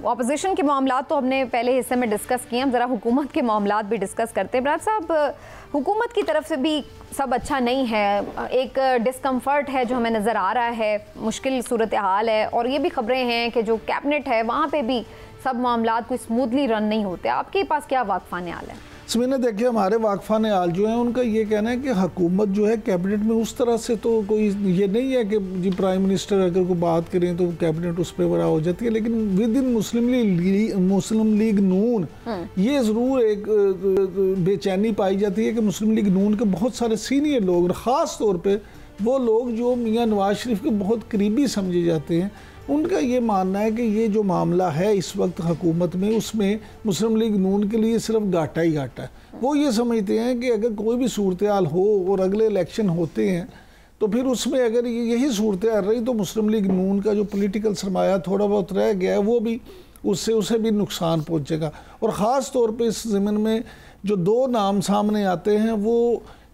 Opposition کے معاملات تو ہم نے پہلے حصے میں ڈسکس کیے، ہم ذرا حکومت کے معاملات بھی ڈسکس کرتے ہیں۔ برات صاحب، حکومت کی طرف سے بھی سب اچھا نہیں ہے، ایک ڈسکمفرٹ ہے جو ہمیں نظر آ رہا ہے، مشکل صورتحال ہے، اور یہ بھی خبریں ہیں کہ جو کیبنٹ ہے وہاں پہ بھی سب معاملات کوئی اسموتھلی رن نہیں ہوتے۔ آپ کے پاس کیا واقفان حال ہے؟ سمینا دیکھیں، ہمارے واقفان حال جو ہیں ان کا یہ کہنا ہے کہ حکومت جو ہے کیبنٹ میں اس طرح سے تو کوئی یہ نہیں ہے کہ جی پرائم منسٹر اگر کوئی بات کریں تو کیبنٹ اس پہ بڑا ہو جاتی ہے، لیکن ود ان مسلم لیگ نون یہ ضرور ایک بے چینی پائی جاتی ہے کہ مسلم لیگ نون کے بہت سارے سینئر لوگ، اور خاص طور پہ وہ لوگ جو میاں نواز شریف کے بہت قریبی سمجھے جاتے ہیں، ان کا یہ ماننا ہے کہ یہ جو معاملہ ہے اس وقت حکومت میں، اس میں مسلم لیگ نون کے لیے صرف گھاٹا ہی گھاٹا ہے۔ وہ یہ سمجھتے ہیں کہ اگر کوئی بھی صورتحال ہو اور اگلے الیکشن ہوتے ہیں تو پھر اس میں اگر یہی صورتحال رہی تو مسلم لیگ نون کا جو پولیٹیکل سرمایہ تھوڑا بہت رہ گیا ہے وہ بھی اسے بھی نقصان پہنچے گا۔ اور خاص طور پہ اس ضمن میں جو دو نام سامنے آتے ہیں وہ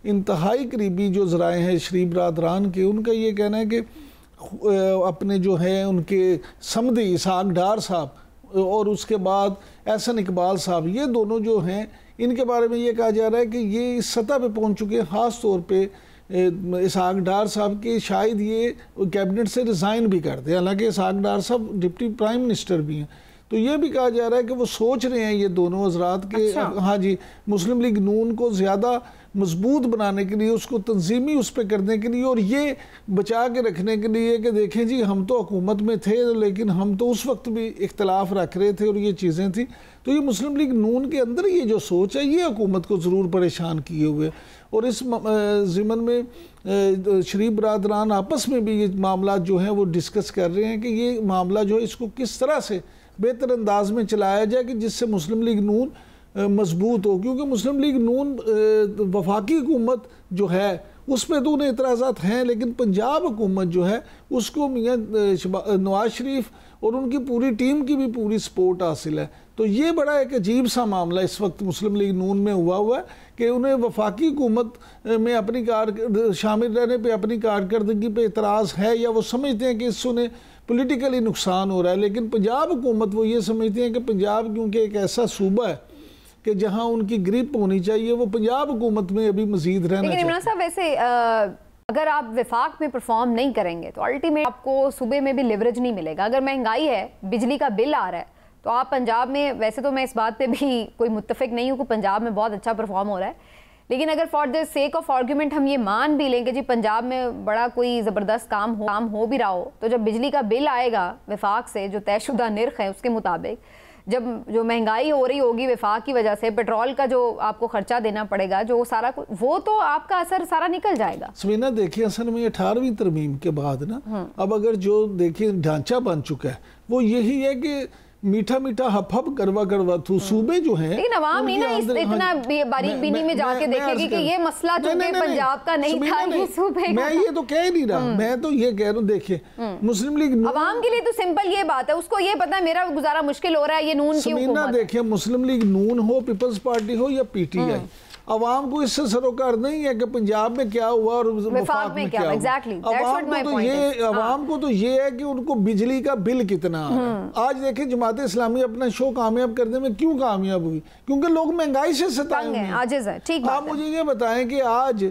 انتہائی قریبی جو ذرائع ہیں شریف برادران کے، ان کا یہ کہنا ہے کہ اپنے جو ہیں ان کے سمدھی اسحاق ڈار صاحب اور اس کے بعد احسن اقبال صاحب، یہ دونوں جو ہیں ان کے بارے میں یہ کہا جا رہا ہے کہ یہ اس سطح پہ پہنچ چکے ہیں، خاص طور پہ اسحاق ڈار صاحب کے شاید یہ کیبنٹ سے ریزائن بھی کر دیں، حالانکہ اسحاق ڈار صاحب ڈپٹی پرائم منسٹر بھی ہیں۔ تو یہ بھی کہا جا رہا ہے کہ وہ سوچ رہے ہیں یہ دونوں حضرات کے ہاں جی مسلم لیگ نون کو زیادہ مضبوط بنانے کے لیے، اس کو تنظیمی اس پہ کرنے کے لیے، اور یہ بچا کے رکھنے کے لیے کہ دیکھیں جی ہم تو حکومت میں تھے لیکن ہم تو اس وقت بھی اختلاف رکھ رہے تھے اور یہ چیزیں تھیں۔ تو یہ مسلم لیگ نون کے اندر یہ جو سوچ ہے یہ حکومت کو ضرور پریشان کیے ہوئے، اور اس ضمن میں شریف برادران آپس میں بھی یہ معاملات جو ہیں وہ ڈسکس کر رہے ہیں کہ یہ معاملہ جو ہے اس کو کس طرح سے بہتر انداز میں چلایا جائے کہ جس سے مسلم لیگ نون مضبوط ہو، کیونکہ مسلم لیگ نون وفاقی حکومت جو ہے اس پہ تو انہیں اعتراضات ہیں، لیکن پنجاب حکومت جو ہے اس کو میاں نواز شریف اور ان کی پوری ٹیم کی بھی پوری سپورٹ حاصل ہے۔ تو یہ بڑا ایک عجیب سا معاملہ اس وقت مسلم لیگ نون میں ہوا ہے کہ انہیں وفاقی حکومت میں اپنی شامل رہنے پہ اپنی کارکردگی پہ اعتراض ہے، یا وہ سمجھتے ہیں کہ اس سے انہیں پولیٹیکلی نقصان ہو رہا ہے، لیکن پنجاب حکومت وہ یہ سمجھتے ہیں کہ پنجاب کیونکہ ایک ایسا صوبہ ہے کہ جہاں ان کی گریپ ہونی چاہیے، وہ پنجاب حکومت میں ابھی مزید رہنا چاہیے۔ لیکن عمران صاحب ویسے اگر آپ وفاق میں پرفارم نہیں کریں گے تو الٹیمیٹ آپ کو صوبے میں بھی لیوریج نہیں ملے گا۔ اگر مہنگائی ہے، بجلی کا بل آ رہا ہے، تو آپ پنجاب میں، ویسے تو میں اس بات پہ بھی کوئی متفق نہیں ہوں کہ پنجاب میں بہت اچھا پرفارم ہو رہا ہے، لیکن اگر for the sake of argument ہم یہ مان بھی لیں کہ جی پنجاب میں بڑا کوئی زبردست کام ہو بھی رہا ہو، تو جب بجلی کا بل آئے گا وفاق سے جو طے شدہ نرخ ہے اس کے مطابق، جب جو مہنگائی ہو رہی ہوگی وفاق کی وجہ سے، پیٹرول کا جو آپ کو خرچہ دینا پڑے گا، جو سارا وہ تو آپ کا اثر سارا نکل جائے گا۔ سمینا دیکھیں اصل میں 18ویں ترمیم کے بعد نا اب اگر جو دیکھیں ڈھانچہ بن چکا ہے وہ یہی ہے کہ میٹھا میٹھا ہپ ہپ کروا تو صوبے جو ہیں، لیکن عوام نہیں نا اتنا باریک بینی میں جا کے دیکھے گی کہ یہ مسئلہ چونکہ پنجاب کا نہیں تھا، یہ صوبے کا۔ میں یہ تو کہہ نہیں رہا، میں تو یہ کہہ رہا ہوں دیکھیں مسلم لیگ نون، عوام کے لیے تو سمپل یہ بات ہے، اس کو یہ پتا ہے میرا گزارا مشکل ہو رہا ہے، یہ نون کی حکومت ہے۔ دیکھیں مسلم لیگ نون ہو، پیپلز پارٹی ہو یا پی ٹی آئی، عوام کو اس سے سروکار نہیں ہے کہ پنجاب میں کیا ہوا اور وفاق میں کیا ہوا۔ عوام کو تو یہ ہے کہ ان کو بجلی کا بل کتنا آ رہا ہے۔ آج دیکھیں جماعت اسلامی اپنا شو کامیاب کرنے میں کیوں کامیاب ہوئی؟ کیونکہ لوگ مہنگائی سے ستائے ہوئے ہیں۔ آپ مجھے یہ بتائیں کہ آج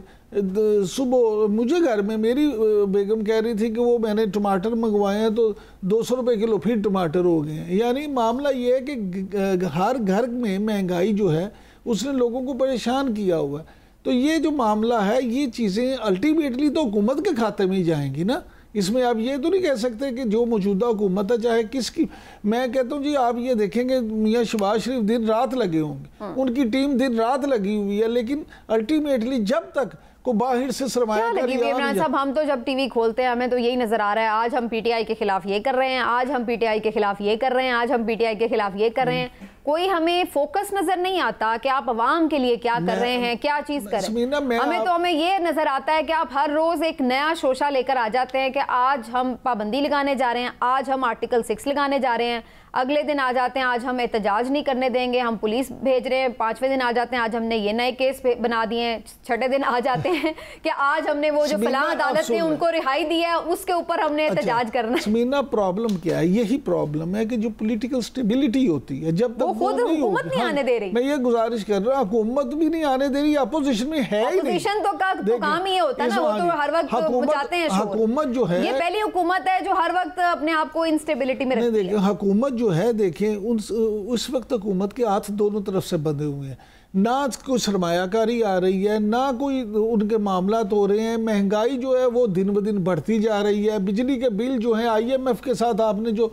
صبح مجھے گھر میں میری بیگم کہہ رہی تھی کہ وہ میں نے ٹماٹر منگوائے ہیں تو 200 روپے کلو پھر ٹماٹر ہو گئے ہیں۔ یعنی معاملہ یہ ہے کہ ہر گھر میں مہنگائی جو ہے اس نے لوگوں کو پریشان کیا ہوا ہے۔ تو یہ جو معاملہ ہے یہ چیزیں الٹیمیٹلی تو حکومت کے کھاتے میں ہی جائیں گی نا، اس میں آپ یہ تو نہیں کہہ سکتے کہ جو موجودہ حکومت ہے چاہے کس کی، میں کہتا ہوں جی آپ یہ دیکھیں گے میاں شہباز شریف دن رات لگے ہوں گے، ان کی ٹیم دن رات لگی ہوئی ہے، لیکن الٹیمیٹلی جب تک کو باہر سے سرمایہ کاری عمران صاحب ہم تو جب ٹی وی کھولتے ہیں ہمیں تو یہی نظر آ رہا ہے، آج ہم پی ٹی آئی کے خلاف یہ کر رہے ہیں، آج ہم پی ٹی آئی کے خلاف یہ کر رہے ہیں، آج ہم پی ٹی آئی کے خلاف یہ کر رہے ہیں، کوئی ہمیں فوکس نظر نہیں آتا کہ آپ عوام کے لیے کیا کر رہے ہیں، کیا چیز کر رہے ہیں۔ ہمیں یہ نظر آتا ہے کہ آپ ہر روز ایک نیا شوشہ لے کر آ جاتے ہیں کہ آج ہم پابندی لگانے جا رہے ہیں، آج ہم آرٹیکل 6 لگانے جا رہے ہیں، اگلے دن آ جاتے ہیں آج ہم احتجاج نہیں کرنے دیں گے، ہم پولیس بھیج رہے ہیں، 5ویں دن آ جاتے ہیں آج ہم نے یہ نئے کیس بنا دیے ہیں، 6ٹھے دن آ جاتے ہیں کہ آج ہم نے وہ جو فلاں عدالت نے ان کو رہائی دی ہے اس کے اوپر ہم نے احتجاج کرنا ہے۔ سمینا پرابلم کیا ہے؟ یہی پرابلم ہے کہ جو پولیٹیکل سٹیبلٹی ہوتی ہے جب تک وہ خود حکومت نہیں آنے دے رہی، میں یہ گزارش کر رہا ہوں حکومت بھی نہیں آنے دے رہی، اپوزیشن میں ہے ہی نہیں۔ اپوزیشن تو کام ہی ہوتا ہے نا، وہ تو ہر وقت بچاتے ہیں شور۔ حکومت جو ہے یہ پہلی حکومت ہے جو ہر وقت اپنے آپ کو انسٹیبلٹی میں رکھتی ہے۔ حکومت جو ہے دیکھیں اس وقت حکومت کے ہاتھ دونوں طرف سے بندھے ہوئے ہیں، نہ کوئی سرمایہ کاری آ رہی ہے، نہ کوئی ان کے معاملات ہو رہے ہیں، مہنگائی جو ہے وہ دن بدن بڑھتی جا رہی ہے، بجلی کے بل جو ہیں IMF کے ساتھ آپ نے جو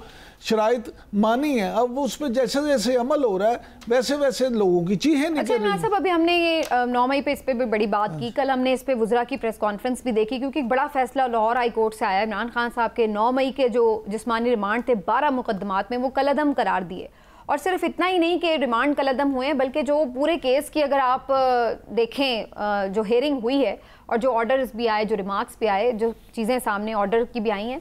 شرائط مانی ہے اب وہ اس پہ جیسے جیسے عمل ہو رہا ہے ویسے ویسے لوگوں کی چیخیں نکل رہی ہیں۔ عمران صاحب ابھی ہم نے یہ 9 مئی پہ اس پہ بھی بڑی بات کی، کل ہم نے اس پہ وزراء کی پریس کانفرنس بھی دیکھی کیونکہ ایک بڑا فیصلہ لاہور ہائی کورٹ سے آیا۔ عمران خان صاحب کے 9 مئی کے جو جسمانی ریمانڈ تھے 12 مقدمات میں وہ کالعدم قرار دیے، اور صرف اتنا ہی نہیں کہ ریمانڈ کالعدم ہوئے بلکہ جو پورے کیس کی اگر آپ دیکھیں جو ہیئرنگ ہوئی ہے اور جو آرڈرز بھی آئے، جو ریمارکس بھی آئے، جو چیزیں سامنے آرڈر کی بھی آئی ہیں،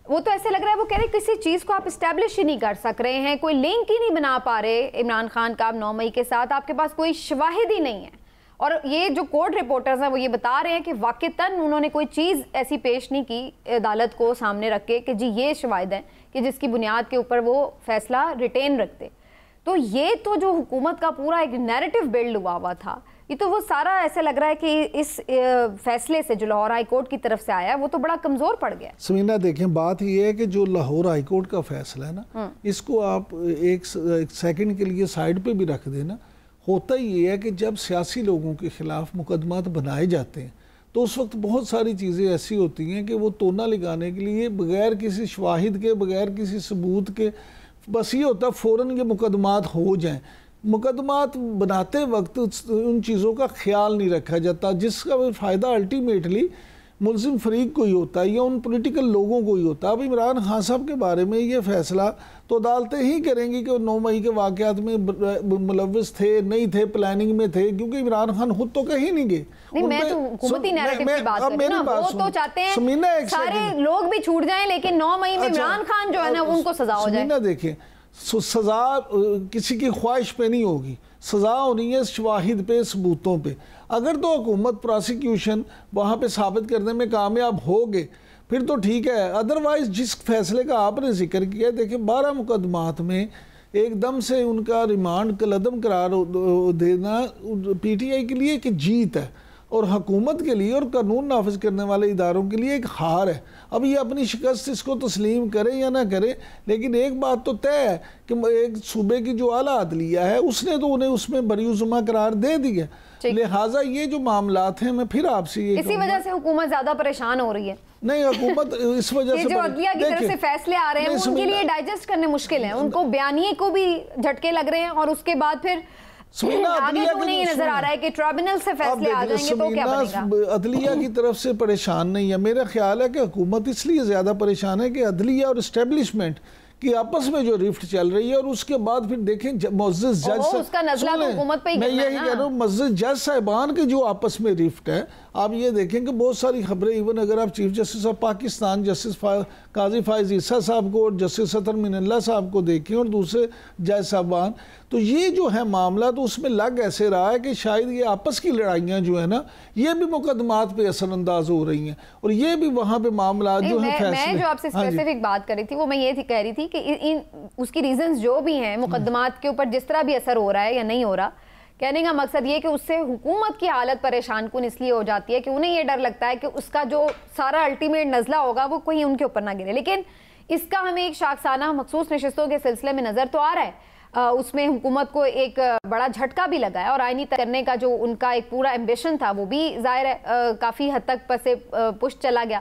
وہ تو ایسے لگ رہا ہے وہ کہہ رہے کسی چیز کو آپ اسٹیبلش ہی نہیں کر سک رہے ہیں، کوئی لنک ہی نہیں بنا پا رہے عمران خان کا 9 مئی کے ساتھ، آپ کے پاس کوئی شواہد ہی نہیں ہے۔ اور یہ جو کورٹ رپورٹرز ہیں وہ یہ بتا رہے ہیں کہ واقعتاً انہوں نے کوئی چیز ایسی پیش نہیں کی عدالت کو سامنے رکھ کے کہ جی یہ شواہد ہیں کہ جس کی بنیاد کے اوپر وہ فیصلہ ریٹین رکھتے۔ تو یہ تو جو حکومت کا پورا ایک نیریٹو بلڈ ہوا تھا، یہ تو وہ سارا ایسے لگ رہا ہے کہ اس فیصلے سے جو لاہور ہائی کورٹ کی طرف سے آیا ہے وہ تو بڑا کمزور پڑ گیا۔ سمینا دیکھیں بات یہ ہے کہ جو لاہور ہائی کورٹ کا فیصلہ ہے نا اس کو آپ ایک سیکنڈ کے لیے سائیڈ پہ بھی رکھ دیں نا، ہوتا یہ ہے کہ جب سیاسی لوگوں کے خلاف مقدمات بنائے جاتے ہیں تو اس وقت بہت ساری چیزیں ایسی ہوتی ہیں کہ وہ تونا لگانے کے لیے بغیر کسی شواہد کے بغیر کسی ثبوت کے بس یہ ہوتا ہے فوراً یہ مقدمات ہو جائیں۔ مقدمات بناتے وقت ان چیزوں کا خیال نہیں رکھا جاتا جس کا فائدہ الٹیمیٹلی ملزم فریق کو ہی ہوتا ہے یا ان پولیٹیکل لوگوں کو ہی ہوتا ہے۔ اب عمران خان صاحب کے بارے میں یہ فیصلہ تو عدالتیں ہی کریں گی کہ 9 مئی کے واقعات میں ملوث تھے نہیں تھے، پلاننگ میں تھے، کیونکہ عمران خان خود تو کہیں نہیں گئے۔ میں تو حکومتی نیریٹو کی بات کر رہی ہوں نا، وہ تو چاہتے ہیں سارے لوگ بھی چھوٹ جائیں لیکن 9 مئی میں عمران خان جو ہے نا ان کو سزا ہو جائے۔ سمینا دیکھیں سزا کسی کی خواہش پہ نہیں ہوگی، سزا ہونی ہے شواہد پہ، ثبوتوں پہ۔ اگر تو حکومت پراسیکیوشن وہاں پہ ثابت کرنے میں کامیاب ہوگے پھر تو ٹھیک ہے، ادروائز جس فیصلے کا آپ نے ذکر کیا دیکھیں 12 مقدمات میں ایک دم سے ان کا ریمانڈ کالعدم قرار دینا PTI کے لیے ایک جیت ہے اور حکومت کے لیے اور قانون نافذ کرنے والے اداروں کے لیے ایک ہار ہے۔ اب یہ اپنی شکست اس کو تسلیم کریں یا نہ کریں، لیکن ایک بات تو طے ہے کہ ایک صوبے کی جو اعلیٰ عدلیہ ہے اس نے تو انہیں اس میں بری الزمہ قرار دے دیا، لہٰذا یہ جو معاملات ہیں میں پھر آپ سے یہ اسی وجہ سے حکومت زیادہ پریشان ہو رہی ہے۔ نہیں حکومت اس وجہ سے جو عدلیہ کی طرف سے فیصلے آ رہے ہیں ان کے لیے ڈائجسٹ کرنے مشکل ہیں، ان کو بیانیے کو بھی جھٹکے لگ رہے ہیں اور اس کے بعد پھر آگے تو نہیں نظر آ رہا ہے کہ ٹرائبونل سے فیصلے آ جائیں گے تو کیا بنے گا۔ عدلیہ کی طرف سے پریشان نہیں ہے، میرا خیال ہے کہ حکومت اس لیے زیادہ پریشان ہے کہ عدلیہ اور اسٹیبلشمنٹ کی آپس میں جو رفٹ چل رہی ہے اور اس کے بعد پھر دیکھیں معزز جج اس کا نزلہ تو حکومت پہ ہی میں یہی کہہ رہا ہوں معزز جج صاحبان کے جو آپس میں رفٹ ہے، آپ یہ دیکھیں کہ بہت ساری خبریں ایون اگر آپ chief justice of Pakistan justice قاضی فائز عیسیٰ صاحب کو اور جسٹس سطر من اللہ صاحب کو دیکھیں اور دوسرے جج صاحبان، تو یہ جو ہے معاملہ تو اس میں لگ ایسے رہا ہے کہ شاید یہ آپس کی لڑائیاں جو ہے نا یہ بھی مقدمات پہ اثر انداز ہو رہی ہیں اور یہ بھی وہاں پہ معاملات جو ہیں فیصلے۔ میں جو آپ سے اسپیسیفک بات کر رہی تھی وہ میں یہ کہہ رہی تھی کہ اس کی ریزنز جو بھی ہیں مقدمات کے اوپر جس طرح بھی اثر ہو رہا ہے یا نہیں ہو رہا، کہنے کا مقصد یہ کہ اس سے حکومت کی حالت پریشان کن اس لیے ہو جاتی ہے کہ انہیں یہ ڈر لگتا ہے کہ اس کا جو سارا الٹیمیٹ نزلہ ہوگا وہ کوئی ان کے اوپر نہ گرے۔ لیکن اس کا ہمیں ایک شاخسانہ مخصوص نشستوں کے سلسلے میں نظر تو آ رہا ہے، اس میں حکومت کو ایک بڑا جھٹکا بھی لگا ہے اور آئینی کرنے کا جو ان کا ایک پورا ایمبیشن تھا وہ بھی ظاہر ہے کافی حد تک پس پش چلا گیا۔